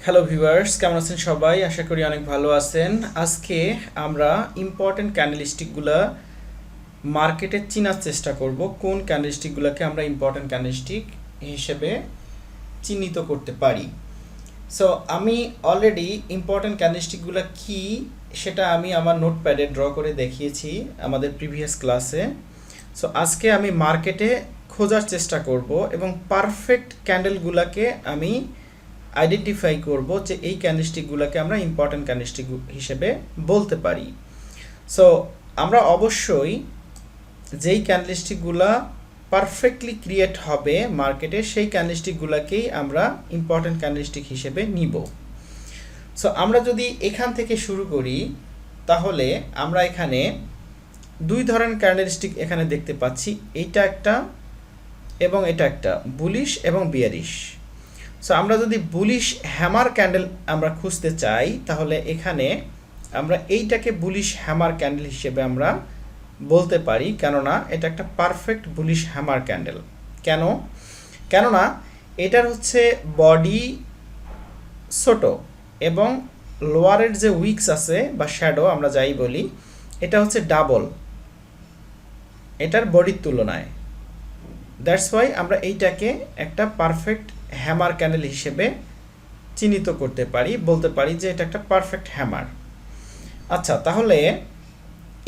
Hello viewers, কেমন আছেন সবাই? আশা করি অনেক ভালো আছেন। আজকে আমরা ইম্পর্টেন্ট ক্যান্ডেলস্টিকগুলো মার্কেটে চিনার চেষ্টা করব, কোন ক্যান্ডেলস্টিকগুলোকে আমরা ইম্পর্টেন্ট ক্যান্ডেলস্টিক হিসেবে চিহ্নিত করতে পারি। সো আমি অলরেডি ইম্পর্টেন্ট ক্যান্ডেলস্টিকগুলো কি সেটা আমি আমার নোটপ্যাডে ড্র করে দেখিয়েছি আমাদের প্রিভিয়াস ক্লাসে। সো আজকে আমি মার্কেটে খোঁজার চেষ্টা করব এবং পারফেক্ট ক্যান্ডেলগুলোকে আমি আইডেন্টিফাই করব যে এই ক্যান্ডেলস্টিকগুলোকে আমরা ইম্পর্টেন্ট ক্যান্ডেলস্টিক হিসেবে বলতে পারি। সো আমরা অবশ্যই যেই ক্যান্ডেলস্টিকগুলো পারফেক্টলি ক্রিয়েট হবে মার্কেটে সেই ক্যান্ডেলস্টিকগুলোকেই আমরা ইম্পর্টেন্ট ক্যান্ডেলস্টিক হিসেবে নিব। সো আমরা যদি এখান থেকে শুরু করি তাহলে আমরা এখানে দুই ধরনের ক্যান্ডেলস্টিক এখানে দেখতে পাচ্ছি, এইটা একটা এবং এটা একটা, বুলিশ এবং বিয়ারিশ। সো আমরা যদি বুলিশ হ্যামার ক্যান্ডেল আমরা খুঁজতে চাই তাহলে এখানে আমরা এইটাকে বুলিশ হ্যামার ক্যান্ডেল হিসেবে আমরা বলতে পারি, কেননা এটা একটা পারফেক্ট বুলিশ হ্যামার ক্যান্ডেল। কেননা এটার হচ্ছে বডি ছোট এবং লোয়ারের যে উইকস আছে বা শ্যাডো আমরা যাই বলি, এটা হচ্ছে ডাবল এটার বডির তুলনায়। দ্যাটস ওয়াই আমরা এইটাকে একটা পারফেক্ট হ্যামার ক্যান্ডেল হিসেবে চিহ্নিত করতে পারি, বলতে পারি যে এটা একটা পারফেক্ট হ্যামার। আচ্ছা, তাহলে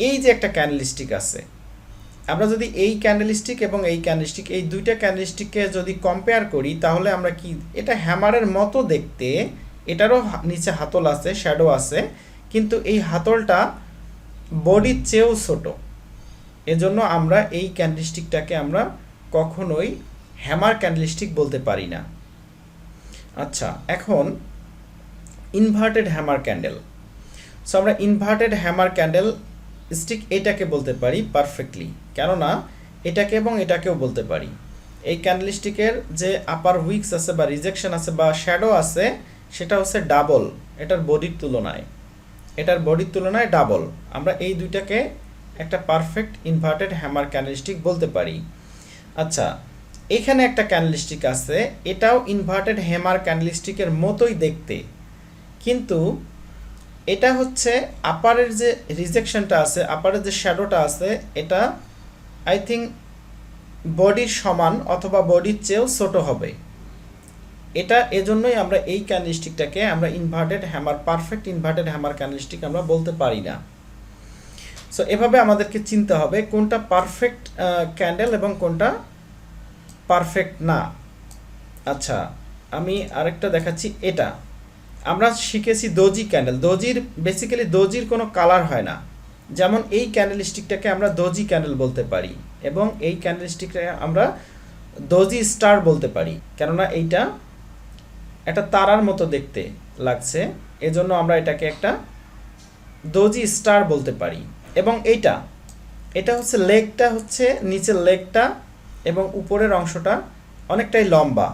এই যে একটা ক্যান্ডেলস্টিক আছে, আমরা যদি এই ক্যান্ডেলস্টিক এবং এই ক্যান্ডেলস্টিক, এই দুইটা ক্যান্ডেলস্টিককে যদি কম্পেয়ার করি তাহলে আমরা কি, এটা হ্যামারের মতো দেখতে, এটারও নিচে হাতল আছে, শ্যাডো আছে, কিন্তু এই হাতলটা বডির চেয়েও ছোট। এজন্য আমরা এই ক্যান্ডেলস্টিকটাকে আমরা কখনোই হ্যামার ক্যান্ডেলস্টিক বলতে পারি না। আচ্ছা, এখন ইনভার্টেড হ্যামার ক্যান্ডেল। সো আমরা ইনভার্টেড হ্যামার ক্যান্ডেল স্টিক এটাকে বলতে পারি পারফেক্টলি, কেননা এটাকে এবং এটাকেও বলতে পারি। এই ক্যান্ডেলস্টিকের যে আপার উইকস আছে বা রিজেকশন আছে বা শ্যাডো আছে সেটা হচ্ছে ডাবল এটার বডির তুলনায় ডাবল। আমরা এই দুইটাকে একটা পারফেক্ট ইনভার্টেড হ্যামার ক্যান্ডেলস্টিক বলতে পারি। আচ্ছা, এখানে একটা ক্যান্ডেলস্টিক আছে, এটাও ইনভার্টেড হ্যামার ক্যান্ডেলস্টিকের মতোই দেখতে, কিন্তু এটা হচ্ছে আপারের যে রিজেকশনটা আছে, আপারের যে শ্যাডোটা আছে, এটা আই থিঙ্ক বডির সমান অথবা বডির চেয়েও ছোট হবে। এটা এজন্যই আমরা এই ক্যান্ডেলস্টিকটাকে আমরা পারফেক্ট ইনভার্টেড হ্যামার ক্যান্ডেলস্টিক আমরা বলতে পারি না। সো এভাবে আমাদেরকে চিনতে হবে কোনটা পারফেক্ট ক্যান্ডেল এবং কোনটা পারফেক্ট না। আচ্ছা, আমি আরেকটা দেখাচ্ছি। এটা আমরা শিখেছি দোজি ক্যান্ডেল। বেসিক্যালি কোনো কালার হয় না, যেমন এই ক্যান্ডেলস্টিকটাকে আমরা দোজি ক্যান্ডেল বলতে পারি এবং এই ক্যান্ডেলস্টিকটাকে আমরা দোজি স্টার বলতে পারি, কেননা এইটা একটা তারার মতো দেখতে লাগছে, এজন্য আমরা এটাকে একটা দোজি স্টার বলতে পারি। এবং এটা হচ্ছে লেগটা, হচ্ছে নিচের লেগটা এবং উপরের অংশটা অনেকটাই লম্বা,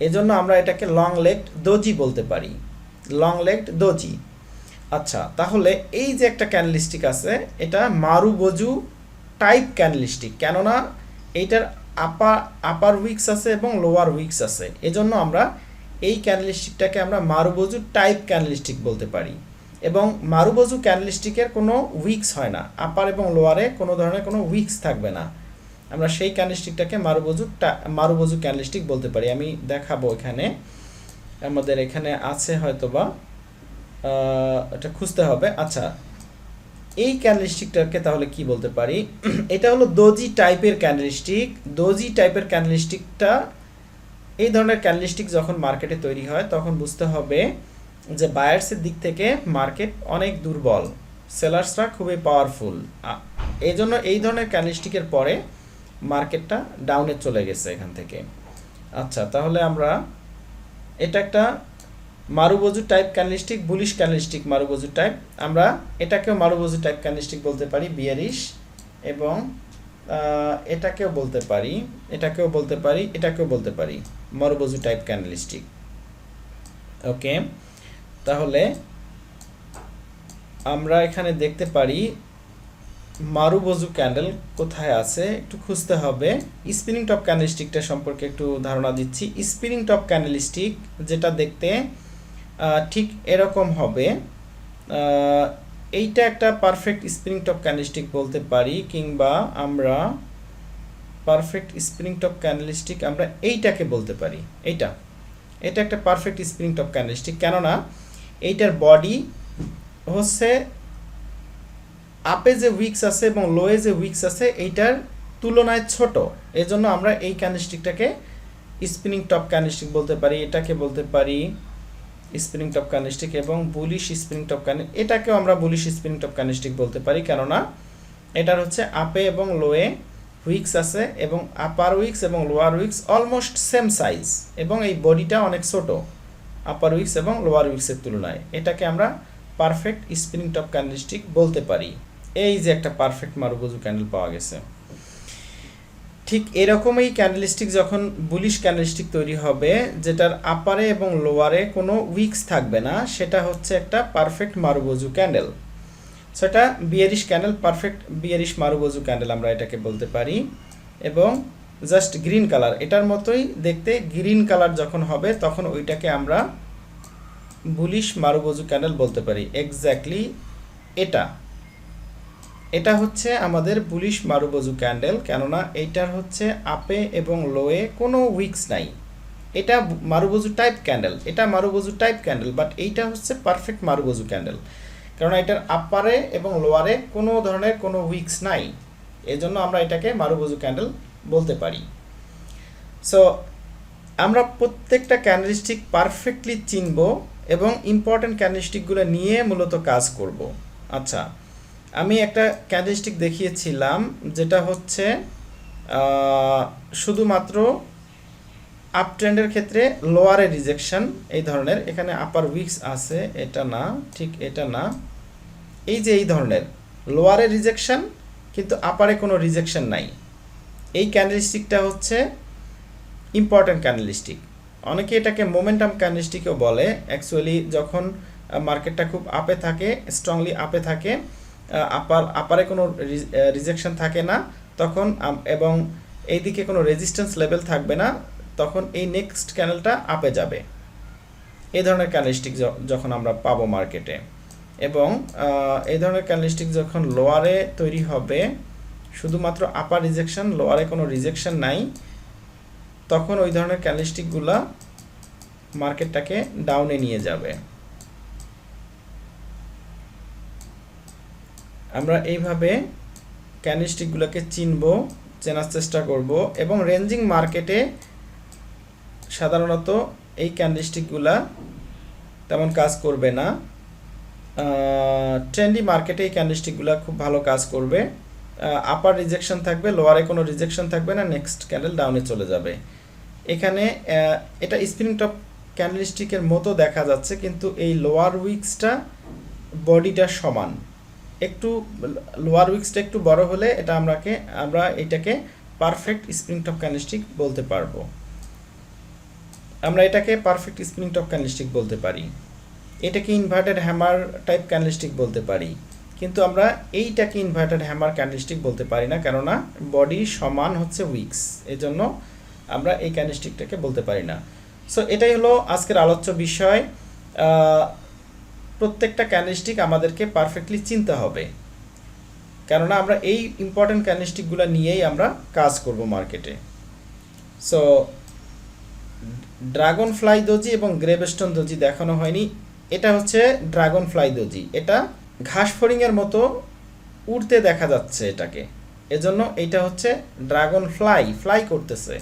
এজন্য আমরা এটাকে লং লেগড দোজি বলতে পারি, লং লেগড দোজি। আচ্ছা, তাহলে এই যে একটা ক্যান্ডেলস্টিক আছে, এটা মারুবোজু টাইপ ক্যান্ডেলস্টিক, কেননা এইটার আপার উইকস আছে এবং লোয়ার উইকস আছে, এজন্য আমরা এই ক্যান্ডেলস্টিকটাকে আমরা মারুবোজু টাইপ ক্যান্ডেলস্টিক বলতে পারি। এবং মারুবোজু ক্যান্ডেলস্টিকের কোনো উইকস হয় না, আপার এবং লোয়ারে কোনো ধরনের কোনো উইকস থাকবে না, আমরা সেই ক্যান্ডেলস্টিকটাকে মারুবোজু ক্যান্ডেলস্টিক বলতে পারি। আমি দেখাবো, এখানে আমাদের এখানে আছে হয়তোবা, এটা খুঁজতে হবে। আচ্ছা, এই ক্যান্ডেলস্টিকটাকে তাহলে কি বলতে পারি? এটা হলো দোজি টাইপের ক্যান্ডেলস্টিকটা। এই ধরনের ক্যান্ডেলস্টিক যখন মার্কেটে তৈরি হয় তখন বুঝতে হবে যে বায়ার্সের দিক থেকে মার্কেট অনেক দুর্বল, সেলার্সরা খুবই পাওয়ারফুল, এই জন্য এই ধরনের ক্যান্ডেলস্টিকের পরে মার্কেটটা ডাউনে চলে গেছে এখান থেকে। আচ্ছা, তাহলে আমরা এটা একটা marubozu type candlestick, bullish candlestick marubozu type, আমরা এটাকেও মারুবোজু টাইপ ক্যান্ডেলস্টিক বলতে পারি, বিয়ারিশ, এবং এটাকেও বলতে পারি, এটাকেও বলতে পারি মারুবোজু টাইপ ক্যান্ডেলস্টিক। ওকে, তাহলে আমরা এখানে দেখতে পারি মারুবোজু ক্যান্ডেল কোথায় আছে, একটু খুঁজতে হবে। স্পিনিং টপ ক্যান্ডেলস্টিকটা সম্পর্কে একটু ধারণা দিচ্ছি। স্পিনিং টপ ক্যান্ডেলস্টিক যেটা দেখতে ঠিক এরকম হবে। এইটা একটা পারফেক্ট স্প্রিং টপ ক্যান্ডেলস্টিক বলতে পারি, কিংবা আমরা পারফেক্ট স্প্রিং টপ ক্যান্ডেলস্টিক আমরা এইটাকে বলতে পারি। এটা একটা পারফেক্ট স্প্রিং টপ ক্যান্ডেলস্টিক, কেননা এইটার বডি হচ্ছে আপে যে উইকস আছে এবং লোয়ে যে উইকস আছে এইটার তুলনায় ছোট, এজন্য আমরা এই ক্যান্ডেলস্টিকটাকে স্পিনিং টপ ক্যান্ডেলস্টিক বলতে পারি। এটাকে বলতে পারি স্পিনিং টপ ক্যান্ডেলস্টিক, এবং বুলিশ স্পিনিং টপ ক্যান্ডেল এটাকেও আমরা বুলিশ স্পিনিং টপ ক্যান্ডেলস্টিক বলতে পারি, কেননা এটার হচ্ছে আপে এবং লোয়ে উইকস আছে এবং আপার উইকস এবং lower weeks almost same size, এবং এই বডিটা অনেক ছোট আপার উইকস এবং লোয়ার উইকসের তুলনায়। এটাকে আমরা পারফেক্ট স্পিনিং টপ ক্যান্ডেলস্টিক বলতে পারি। এই যে একটা পারফেক্ট মারুবোজু ক্যান্ডেল পাওয়া গেছে। ঠিক এরকমই ক্যান্ডেলস্টিক যখন বুলিশ ক্যান্ডেলস্টিক তৈরি হবে, যেটার আপারে এবং লোয়ারে কোনো উইকস থাকবে না, সেটা হচ্ছে একটা পারফেক্ট মারুবোজু ক্যান্ডেল। সেটা bearish candle, perfect bearish marubozu candle আমরা এটাকে বলতে পারি। এবং জাস্ট গ্রিন কালার, এটার মতোই দেখতে গ্রিন কালার যখন হবে তখন ওইটাকে আমরা বুলিশ মারুবোজু ক্যান্ডেল বলতে পারি। এক্স্যাক্টলি এটা হচ্ছে আমাদের বুলিশ মারুবোজু ক্যান্ডেল, কেননা এইটার হচ্ছে আপে এবং লোয়ে কোনো উইকস নাই। এটা মারুবোজু টাইপ ক্যান্ডেল, এটা মারুবোজু টাইপ ক্যান্ডেল, বাট এইটা হচ্ছে পারফেক্ট মারুবোজু ক্যান্ডেল, কেননা এটার আপারে এবং লোয়ারে কোনো ধরনের কোনো উইকস নাই, এজন্য আমরা এটাকে মারুবোজু ক্যান্ডেল বলতে পারি। সো আমরা প্রত্যেকটা ক্যান্ডেলস্টিক পারফেক্টলি চিনব এবং ইম্পর্টেন্ট ক্যান্ডেলস্টিকগুলো নিয়ে মূলত কাজ করব। আচ্ছা, আমি একটা ক্যান্ডেলস্টিক দেখিয়েছিলাম যেটা হচ্ছে শুধুমাত্র আপ ট্রেন্ডের ক্ষেত্রে লোয়ারে রিজেকশন এই ধরনের, এখানে আপার উইকস আছে, এটা না, ঠিক এটা না, এই যে এই ধরনের লোয়ারে রিজেকশন কিন্তু আপারে কোনো রিজেকশন নাই, এই ক্যান্ডেলস্টিকটা হচ্ছে ইম্পর্টেন্ট ক্যান্ডেলস্টিক। অনেকে এটাকে মোমেন্টাম ক্যান্ডেলস্টিকও বলে। অ্যাকচুয়ালি যখন মার্কেটটা খুব আপে থাকে, স্ট্রংলি আপে থাকে, আপারে কোনো রিজেকশন থাকে না তখন, এবং এইদিকে কোনো রেজিস্ট্যান্স লেভেল থাকবে না, তখন এই নেক্সট ক্যান্ডেলটা আপে যাবে। এই ধরনের ক্যান্ডেলস্টিক যখন আমরা পাবো মার্কেটে, এবং এই ধরনের ক্যান্ডেলস্টিক যখন লোয়ারে তৈরি হবে, শুধুমাত্র আপার রিজেকশন, লোয়ারে কোনো রিজেকশন নাই, তখন ওই ধরনের ক্যান্ডেলস্টিকগুলো মার্কেটটাকে ডাউনে নিয়ে যাবে। আমরা এইভাবে ক্যান্ডেলস্টিকগুলোকে চেনার চেষ্টা করব, এবং রেঞ্জিং মার্কেটে সাধারণত এই ক্যান্ডেলস্টিকগুলো তেমন কাজ করবে না। ট্রেন্ডি মার্কেটে এই ক্যান্ডেলস্টিকগুলো খুব ভালো কাজ করবে। আপার রিজেকশন থাকবে, লোয়ারে কোনো রিজেকশন থাকবে না, নেক্সট ক্যান্ডেল ডাউনে চলে যাবে। এখানে এটা স্পিনিং টপ ক্যান্ডেলস্টিকের মতো দেখা যাচ্ছে, কিন্তু এই লোয়ার উইক্সটা বডিটা সমান, একটু লোয়ার উইক্সটা একটু বড় হলে আমরা এটাকে পারফেক্ট স্প্রিং টপ ক্যান্ডেলস্টিক বলতে পারবো। আমরা এটাকে পারফেক্ট স্প্রিং টপ ক্যান্ডেলস্টিক বলতে পারি। এটাকে ইনভার্টেড হ্যামার টাইপ ক্যান্ডেলস্টিক বলতে পারি, কিন্তু আমরা এইটাকে ইনভার্টেড হ্যামার ক্যান্ডেলস্টিক বলতে পারি না, কেননা বডি সমান হচ্ছে উইক্স, এজন্য আমরা এই ক্যান্ডেলস্টিকটাকে বলতে পারি না। সো এটাই হলো আজকের আলোচ্য বিষয়। প্রত্যেকটা ক্যান্ডেলস্টিক আমাদেরকে পারফেক্টলি চিনতে হবে, কেননা আমরা এই ইম্পর্টেন্ট ক্যান্ডেলস্টিকগুলো নিয়েই আমরা কাজ করব মার্কেটে। সো ড্রাগন ফ্লাই দোজি এবং গ্রেভস্টোন দোজি দেখানো হয়নি। এটা হচ্ছে ড্রাগন ফ্লাই দোজি, এটা ঘাস ফড়িংয়ের মতো উড়তে দেখা যাচ্ছে এটাকে, এজন্য এটা হচ্ছে ড্রাগন ফ্লাই করতেছে,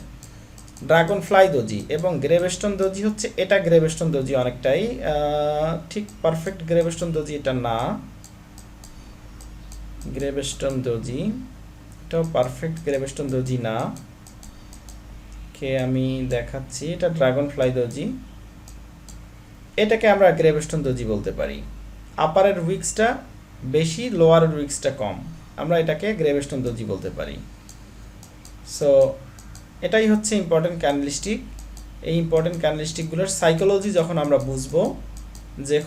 ড্রাগন ফ্লাই দোজি। এবং গ্রেভস্টোন দোজি হচ্ছে এটা গ্রেভস্টোন দোজি অনেকটাই, ঠিক পারফেক্ট গ্রেভস্টোন দোজি এটা না, গ্রেভস্টোন দোজি এটাও পারফেক্ট গ্রেভস্টোন দোজি না, কে আমি দেখাচ্ছি, এটা ড্রাগন ফ্লাই দোজি, এটাকে আমরা গ্রেভস্টোন দোজি বলতে পারি। আপারের উইক্সটা বেশি, লোয়ারের উইক্সটা কম, আমরা এটাকে গ্রেভস্টোন দোজি বলতে পারি। সো এটাই হচ্ছে ইম্পর্টেন্ট ক্যান্ডেলস্টিক। এই ইম্পর্টেন্ট ক্যান্ডেলস্টিকগুলোর সাইকোলজি যখন আমরা বুঝবো, যে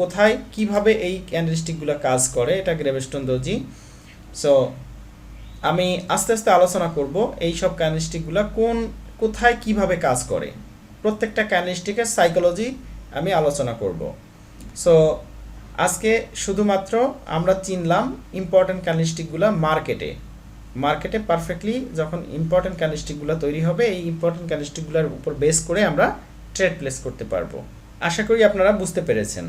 কোথায় কিভাবে এই ক্যান্ডেলস্টিকগুলো কাজ করে, এটা গ্রেভস্টোন দোজি। সো আমি আস্তে আস্তে আলোচনা করব এই সব ক্যান্ডেলস্টিকগুলো কোথায় কিভাবে কাজ করে, প্রত্যেকটা ক্যান্ডেলস্টিকের সাইকোলজি আমি আলোচনা করব। সো আজকে শুধুমাত্র আমরা চিনলাম ইম্পর্টেন্ট ক্যান্ডেলস্টিকগুলো মার্কেটে পারফেক্টলি যখন ইম্পর্টেন্ট ক্যান্ডেলস্টিকগুলো তৈরি হবে, এই ইম্পর্টেন্ট ক্যান্ডেলস্টিকগুলোর উপর বেস করে আমরা ট্রেড প্লেস করতে পারবো। আশা করি আপনারা বুঝতে পেরেছেন।